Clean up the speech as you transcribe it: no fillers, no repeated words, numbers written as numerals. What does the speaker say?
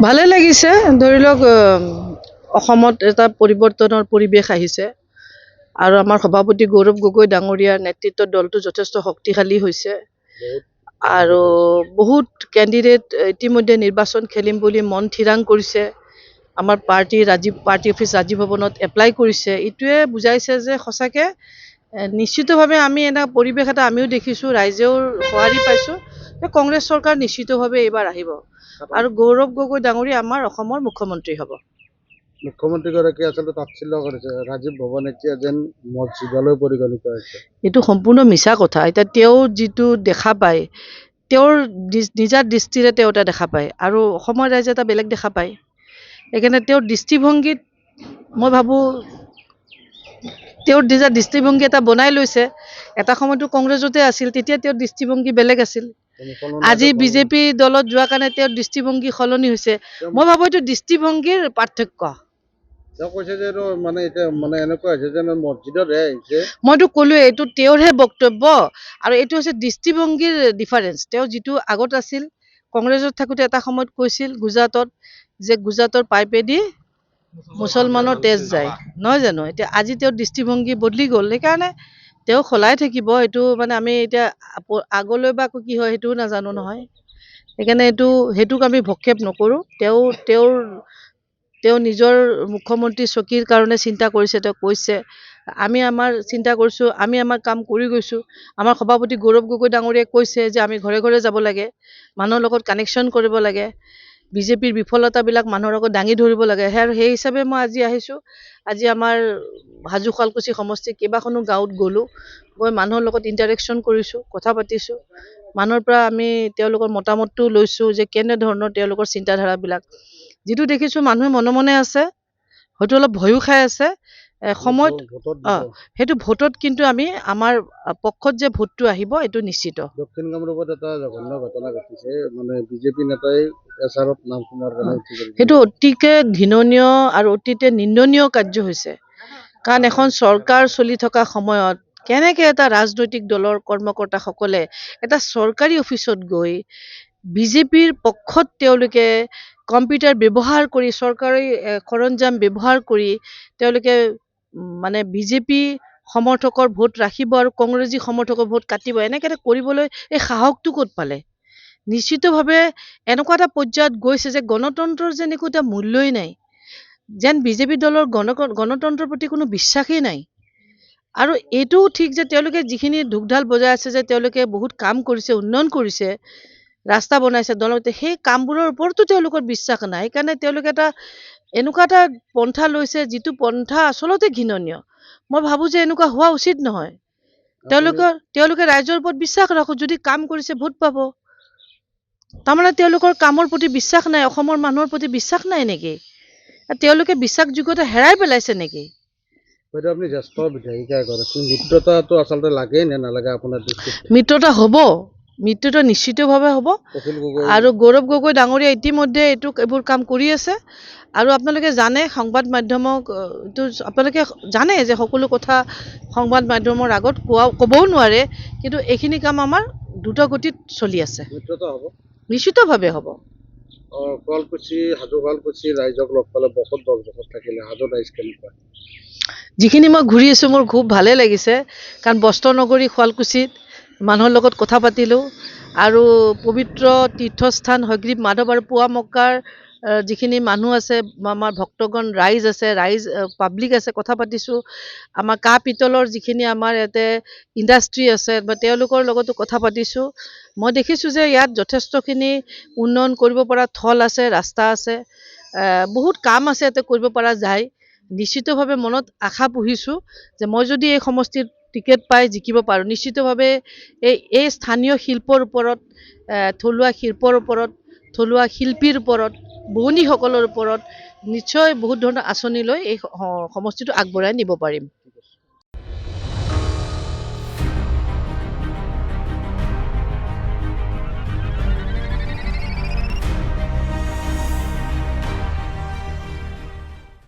ভালে লাগিছে ধৰি লওক অসমত এটা পৰিৱৰ্তনৰ পৰিৱেশ আহিছে আৰু আমাৰ সভাপতি গৌৰৱ গগৈ ডাঙৰীয়াৰ নেতৃত্বত দলটো যথেষ্ট শক্তিশালী হৈছে আৰু বহুত কেণ্ডিডেট ইতিমধ্যে নিৰ্বাচন খেলিম বুলি মন থিৰাং কৰিছে আমাৰ পাৰ্টি অফিচ ৰাজীৱ ভৱনত এপ্লাই কৰিছে ইটোৱে বুজাইছে যে সঁচাকে নিশ্চিতভাৱে আমি এটা পৰিৱেশ এটা আমিও দেখিছোঁ ৰাইজেও সঁহাৰি পাইছোঁ যে কংগ্ৰেছ চৰকাৰ নিশ্চিতভাৱে এইবাৰ আহিব আৰু গৌৰৱ গগৈ ডাঙৰীয়া আমাৰ অসমৰ মুখ্যমন্ত্ৰী হ'ব। মুখ্যমন্ত্ৰীগৰাকী আচলতে তাচ্ছিল্য কৰিছে ৰাজীৱ ভৱন এতিয়া যেন মছজিদলৈ পৰিগণিত হৈছে। এইটো সম্পূৰ্ণ মিছা কথা। এতিয়া তেওঁ যিটো দেখা পায় তেওঁৰ নিজা দৃষ্টিৰে তেওঁ এটা দেখা পায় আৰু অসমৰ ৰাইজে এটা বেলেগ দেখা পায় সেইকাৰণে তেওঁৰ দৃষ্টিভংগীত মই ভাবোঁ তেওঁৰ নিজা দৃষ্টিভংগী এটা বনাই লৈছে। এটা সময়তো কংগ্ৰেছতে আছিল তেতিয়া তেওঁৰ দৃষ্টিভংগী বেলেগ আছিল আজি বিজেপি দলত যোৱাৰ কাৰণে তেওঁৰ দৃষ্টিভংগী সলনি হৈছে। মই ভাবোঁ এইটো দৃষ্টিভংগীৰ পাৰ্থক্য। মইতো ক'লোৱে এইটো তেওঁৰহে বক্তব্য আৰু এইটো হৈছে দৃষ্টিভংগীৰ ডিফাৰেঞ্চ। তেওঁ যিটো আগত আছিল কংগ্ৰেছত থাকোঁতে এটা সময়ত কৈছিল গুজৰাটত যে গুজৰাটৰ পাইপেদি মুছলমানৰ তেজ যায় নহয় জানো। এতিয়া আজি তেওঁৰ দৃষ্টিভংগী বদলি গ'ল সেইকাৰণে তেওঁ সলাই থাকিব এইটো মানে আমি এতিয়া আগলৈ বা কি হয় সেইটোও নাজানো নহয় সেইকাৰণে সেইটোক আমি ভক্ষেপ নকৰোঁ। তেওঁ নিজৰ মুখ্যমন্ত্ৰী চকীৰ কাৰণে চিন্তা কৰিছে তেওঁ কৈছে আমি আমাৰ চিন্তা কৰিছোঁ আমি আমাৰ কাম কৰি গৈছোঁ। আমাৰ সভাপতি গৌৰৱ গগৈ ডাঙৰীয়াই কৈছে যে আমি ঘৰে ঘৰে যাব লাগে মানুহৰ লগত কানেকশ্যন কৰিব লাগে বিজেপিৰ বিফলতাবিলাক মানুহৰ আগত দাঙি ধৰিব লাগে সেই হিচাপে মই আজি আহিছোঁ। আজি আমাৰ হাজো শুৱালকুছি সমষ্টিৰ কেইবাখনো গাঁৱত গ'লোঁ গৈ মানুহৰ লগত ইণ্টাৰেকশ্যন কৰিছোঁ কথা পাতিছোঁ মানুহৰ পৰা আমি তেওঁলোকৰ মতামতটো লৈছোঁ যে কেনেধৰণৰ তেওঁলোকৰ চিন্তাধাৰাবিলাক যিটো দেখিছোঁ মানুহে মনে মনে আছে হয়তো অলপ ভয়ো খাই আছে সময়ত সেইটো ভোটত কিন্তু আমি আমাৰ পক্ষত যে ভোটটো আহিব এইটো নিশ্চিত। দক্ষিণ কামৰূপত এটা জঘন্য ঘটনা ঘটিছে মানে বিজেপি নেতাই এছাৰত নাম সোমোৱাৰ কাৰণে সেইটো অতিকে ঘৃণনীয় আৰু অতিকে নিন্দনীয় কাৰ্য হৈছে কাৰণ এখন চৰকাৰ চলি থকা সময়ত কেনেকৈ এটা ৰাজনৈতিক দলৰ কৰ্মকৰ্তাসকলে এটা চৰকাৰী অফিচত গৈ বিজেপিৰ পক্ষত তেওঁলোকে কম্পিউটাৰ ব্যৱহাৰ কৰি চৰকাৰী সৰঞ্জাম ব্যৱহাৰ কৰি তেওঁলোকে মানে বিজেপি সমৰ্থকৰ ভোট ৰাখিব আৰু কংগ্ৰেছী সমৰ্থকৰ ভোট কাটিব এনেকৈ এটা কৰিবলৈ এই সাহসটো ক'ত পালে। নিশ্চিতভাৱে এনেকুৱা এটা পৰ্যায়ত গৈছে যে গণতন্ত্ৰৰ যেন একো এটা মূল্যই নাই যেন বিজেপি দলৰ গণতন্ত্ৰৰ প্ৰতি কোনো বিশ্বাসেই নাই আৰু এইটোও ঠিক যে তেওঁলোকে যিখিনি ঢোকঢাল বজাই আছে যে তেওঁলোকে বহুত কাম কৰিছে উন্নয়ন কৰিছে ৰাস্তা বনাইছে দলতে সেই কামবোৰৰ ওপৰতো তেওঁলোকৰ বিশ্বাস নাই সেইকাৰণে তেওঁলোকে এটা এনেকুৱা এটা পন্থা লৈছে যিটো পন্থা আচলতে ঘৃণনীয়। মই ভাবোঁ যে এনেকুৱা হোৱা উচিত নহয়। তেওঁলোকে ৰাইজৰ ওপৰত বিশ্বাস ৰাখোঁ যদি কাম কৰিছে ভোট পাব তাৰমানে তেওঁলোকৰ কামৰ প্ৰতি বিশ্বাস নাই অসমৰ মানুহৰ প্ৰতি বিশ্বাস নাই নেকি তেওঁলোকে বিশ্বাসযোগ্যতা হেৰাই পেলাইছে নেকি। আপুনি জ্যেষ্ঠ বিধায়িকা এগৰাকী মিত্ৰতাটো আচলতে লাগে নে নালাগে আপোনাৰ দৃষ্টিত? মিত্ৰতা হ'ব মিত্ৰতা নিশ্চিতভাৱে হ'ব আৰু গৌৰৱ গগৈ ডাঙৰীয়া ইতিমধ্যে এইবোৰ কাম কৰি আছে আৰু আপোনালোকে জানে সংবাদ মাধ্যমক এইটো আপোনালোকে জানে যে সকলো কথা সংবাদ মাধ্যমৰ আগত ক'বও নোৱাৰে কিন্তু এইখিনি কাম আমাৰ দ্ৰুত গতিত চলি আছে। মিত্ৰতা হ'ব নিশ্চিতভাৱে হ'ব। শুৱালকুছি হাজো শুৱালকুছি ৰাইজক লগ পালে বহুত দল থাকিলে হাজো ৰাইজ কেনেকুৱা? যিখিনি মই ঘূৰি আছোঁ মোৰ খুব ভালে লাগিছে কাৰণ বস্ত্ৰ নগৰী শুৱালকুছিত মানুহৰ লগত কথা পাতিলোঁ আৰু পবিত্ৰ তীৰ্থস্থান হয়গ্ৰীৱ মাধৱ আৰু পুৱা মক্কাৰ যিখিনি মানুহ আছে আমাৰ ভক্তগণ ৰাইজ আছে পাব্লিক আছে কথা পাতিছোঁ। আমাৰ কাঁহ পিতলৰ যিখিনি আমাৰ ইয়াতে ইণ্ডাষ্ট্ৰী আছে বা তেওঁলোকৰ লগতো কথা পাতিছোঁ। মই দেখিছোঁ যে ইয়াত যথেষ্টখিনি উন্নয়ন কৰিব পৰা থল আছে ৰাস্তা আছে বহুত কাম আছে ইয়াতে কৰিব পৰা যায়। নিশ্চিতভাৱে মনত আশা পুহিছোঁ যে মই যদি এই সমষ্টিত টিকেট পাই জিকিব পাৰোঁ নিশ্চিতভাৱে এই স্থানীয় শিল্পৰ ওপৰত থলুৱা শিল্পৰ ওপৰত থলুৱা শিল্পীৰ ওপৰত বোৱনীসকলৰ ওপৰত নিশ্চয় বহুত ধৰণৰ আঁচনি লৈ এই সমষ্টিটো আগবঢ়াই নিব পাৰিম।